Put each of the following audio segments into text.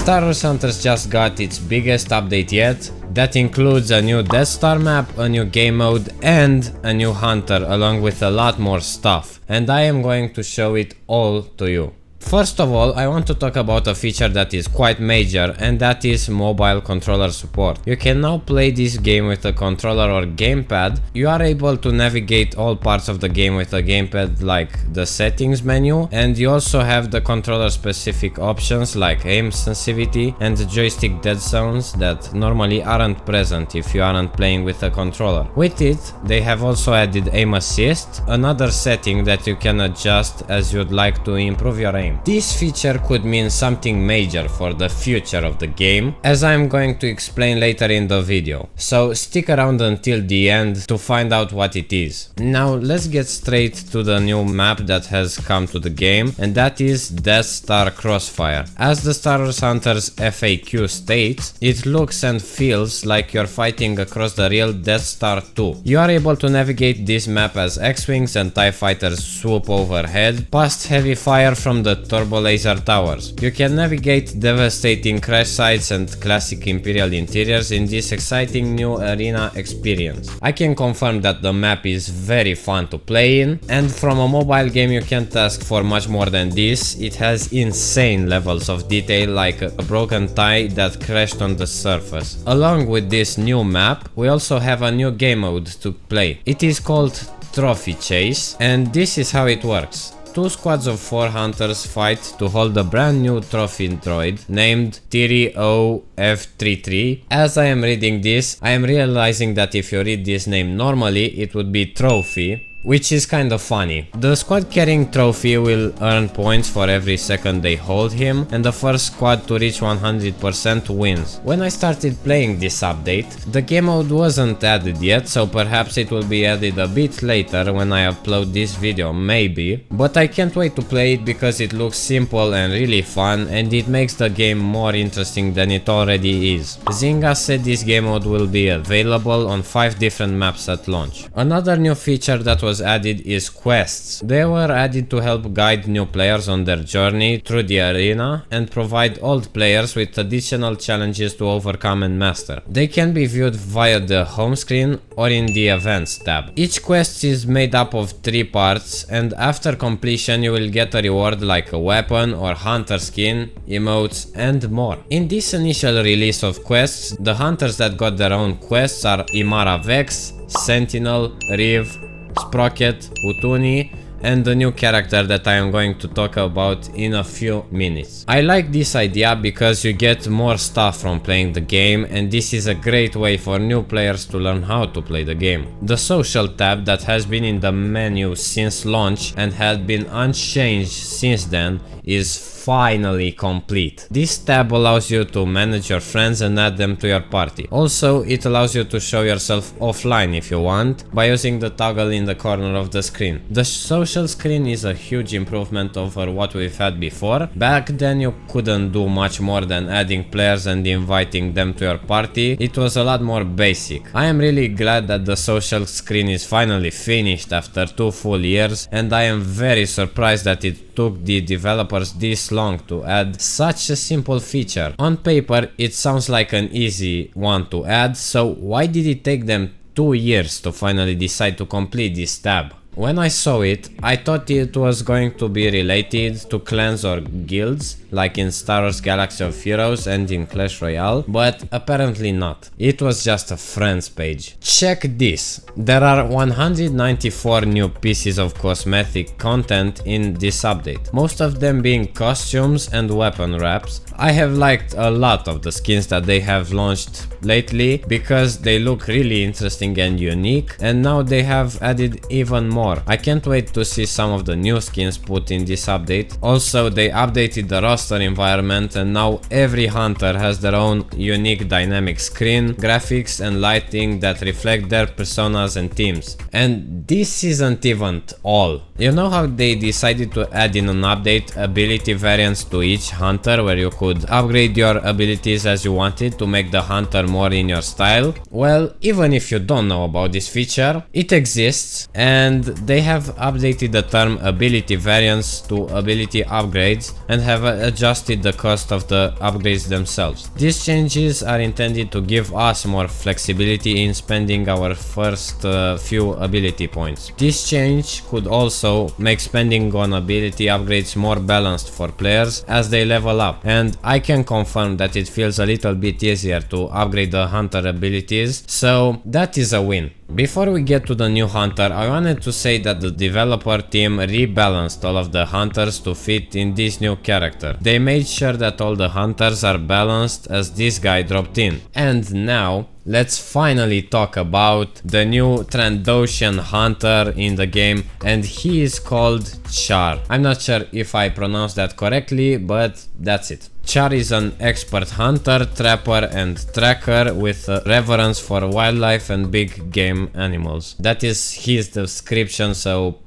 Star Wars Hunters just got its biggest update yet, that includes a new Death Star map, a new game mode and a new hunter along with a lot more stuff, and I am going to show it all to you. First of all, I want to talk about a feature that is quite major, and that is mobile controller support. You can now play this game with a controller or gamepad. You are able to navigate all parts of the game with a gamepad like the settings menu, and you also have the controller specific options like aim sensitivity and the joystick dead zones that normally aren't present if you aren't playing with a controller. With it, they have also added aim assist, another setting that you can adjust as you'd like to improve your aim. This feature could mean something major for the future of the game, as I am going to explain later in the video, so stick around until the end to find out what it is. Now let's get straight to the new map that has come to the game, and that is Death Star Crossfire. As the Star Wars Hunters FAQ states, it looks and feels like you're fighting across the real Death Star 2. You are able to navigate this map as X-Wings and TIE Fighters swoop overhead, past heavy fire from the turbo laser towers. You can navigate devastating crash sites and classic Imperial interiors in this exciting new arena experience. I can confirm that the map is very fun to play in, and from a mobile game you can't ask for much more than this. It has insane levels of detail, like a broken tie that crashed on the surface. Along with this new map, we also have a new game mode to play. It is called Trophy Chase, and this is how it works. Two squads of 4 hunters fight to hold a brand new trophy droid named TROF33. As I am reading this, I am realizing that if you read this name normally, it would be Trophy, which is kind of funny. The squad carrying Trophy will earn points for every second they hold him, and the first squad to reach 100% wins. When I started playing this update, the game mode wasn't added yet, so perhaps it will be added a bit later when I upload this video, maybe. But I can't wait to play it because it looks simple and really fun, and it makes the game more interesting than it already is. Zynga said this game mode will be available on 5 different maps at launch. Another new feature that was added is quests. They were added to help guide new players on their journey through the arena and provide old players with additional challenges to overcome and master. They can be viewed via the home screen or in the events tab. Each quest is made up of 3 parts, and after completion you will get a reward like a weapon or hunter skin, emotes and more. In this initial release of quests, the hunters that got their own quests are Imara Vex, Sentinel, Reeve, Sprocket, Utuni, and the new character that I am going to talk about in a few minutes. I like this idea because you get more stuff from playing the game, and this is a great way for new players to learn how to play the game. The social tab that has been in the menu since launch and had been unchanged since then is finally complete. This tab allows you to manage your friends and add them to your party. Also, it allows you to show yourself offline if you want by using the toggle in the corner of the screen. The social screen is a huge improvement over what we've had before. Back then you couldn't do much more than adding players and inviting them to your party. It was a lot more basic. I am really glad that the social screen is finally finished after 2 full years, and I am very surprised that it took the developers this long to add such a simple feature. On paper it sounds like an easy one to add, so why did it take them 2 years to finally decide to complete this tab? When I saw it, I thought it was going to be related to clans or guilds, like in Star Wars Galaxy of Heroes and in Clash Royale, but apparently not. It was just a friends page. Check this. There are 194 new pieces of cosmetic content in this update, most of them being costumes and weapon wraps. I have liked a lot of the skins that they have launched lately because they look really interesting and unique, and now they have added even more. I can't wait to see some of the new skins put in this update. Also, they updated the roster environment, and now every hunter has their own unique dynamic screen, graphics and lighting that reflect their personas and teams. And this isn't even all. You know how they decided to add in an update ability variants to each hunter, where you could upgrade your abilities as you wanted to make the hunter more in your style? Well, even if you don't know about this feature, it exists, and they have updated the term ability variants to ability upgrades and have adjusted the cost of the upgrades themselves. These changes are intended to give us more flexibility in spending our first few ability points. This change could also make spending on ability upgrades more balanced for players as they level up, and I can confirm that it feels a little bit easier to upgrade the hunter abilities, so that is a win. Before we get to the new hunter, I wanted to say that the developer team rebalanced all of the hunters to fit in this new character. They made sure that all the hunters are balanced as this guy dropped in. And now, let's finally talk about the new Trandoshan hunter in the game, and he is called Char. I'm not sure if I pronounced that correctly, but that's it. Char is an expert hunter, trapper and tracker with a reverence for wildlife and big game animals. That is his description, so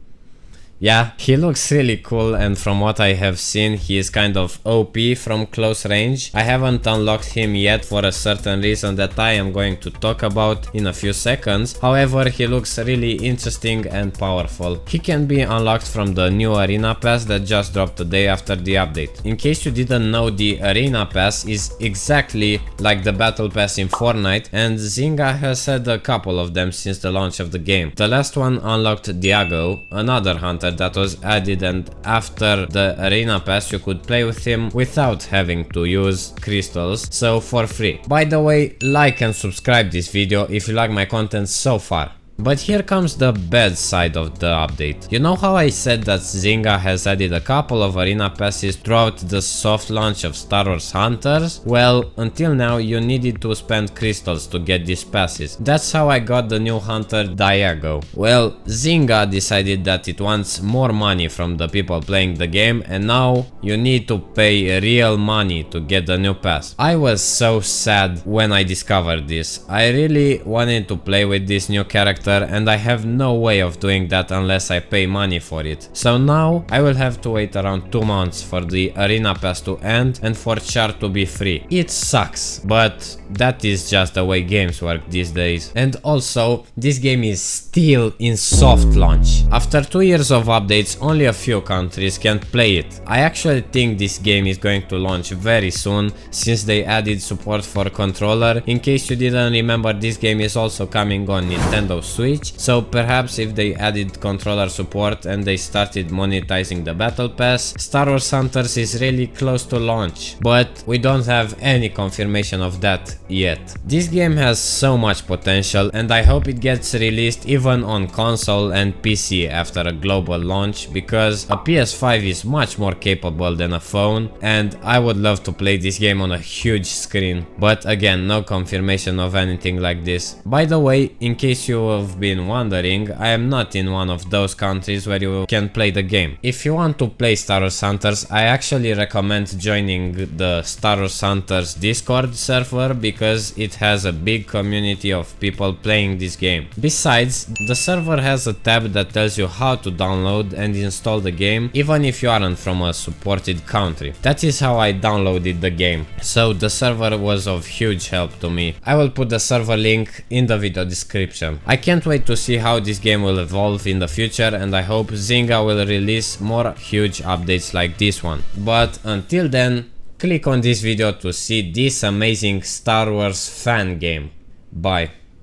yeah, he looks really cool, and from what I have seen, he is kind of OP from close range. I haven't unlocked him yet for a certain reason that I am going to talk about in a few seconds. However, he looks really interesting and powerful. He can be unlocked from the new Arena Pass that just dropped the day after the update. In case you didn't know, the Arena Pass is exactly like the Battle Pass in Fortnite, and Zynga has had a couple of them since the launch of the game. The last one unlocked Diago, another hunter that was added, and after the Arena Pass you could play with him without having to use crystals, so for free. By the way, like and subscribe this video if you like my content so far. But here comes the bad side of the update. You know how I said that Zynga has added a couple of Arena Passes throughout the soft launch of Star Wars Hunters? Well, until now you needed to spend crystals to get these passes. That's how I got the new hunter Diago. Well, Zynga decided that it wants more money from the people playing the game, and now you need to pay real money to get the new pass. I was so sad when I discovered this. I really wanted to play with this new character, and I have no way of doing that unless I pay money for it. So now I will have to wait around 2 months for the Arena Pass to end and for Char to be free. It sucks, but that is just the way games work these days. And also, this game is still in soft launch. After 2 years of updates, only a few countries can play it. I actually think this game is going to launch very soon, since they added support for controller. In case you didn't remember, this game is also coming on Nintendo Switch, so perhaps if they added controller support and they started monetizing the Battle Pass, Star Wars Hunters is really close to launch, but we don't have any confirmation of that yet. This game has so much potential, and I hope it gets released even on console and PC after a global launch, because a PS5 is much more capable than a phone, and I would love to play this game on a huge screen, but again, no confirmation of anything like this. By the way, in case you have been wondering, I am not in one of those countries where you can play the game. If you want to play Star Wars Hunters, I actually recommend joining the Star Wars Hunters Discord server, because it has a big community of people playing this game. Besides, the server has a tab that tells you how to download and install the game, even if you aren't from a supported country. That is how I downloaded the game, so the server was of huge help to me. I will put the server link in the video description. I can't wait to see how this game will evolve in the future, and I hope Zynga will release more huge updates like this one. But until then, click on this video to see this amazing Star Wars fan game. Bye.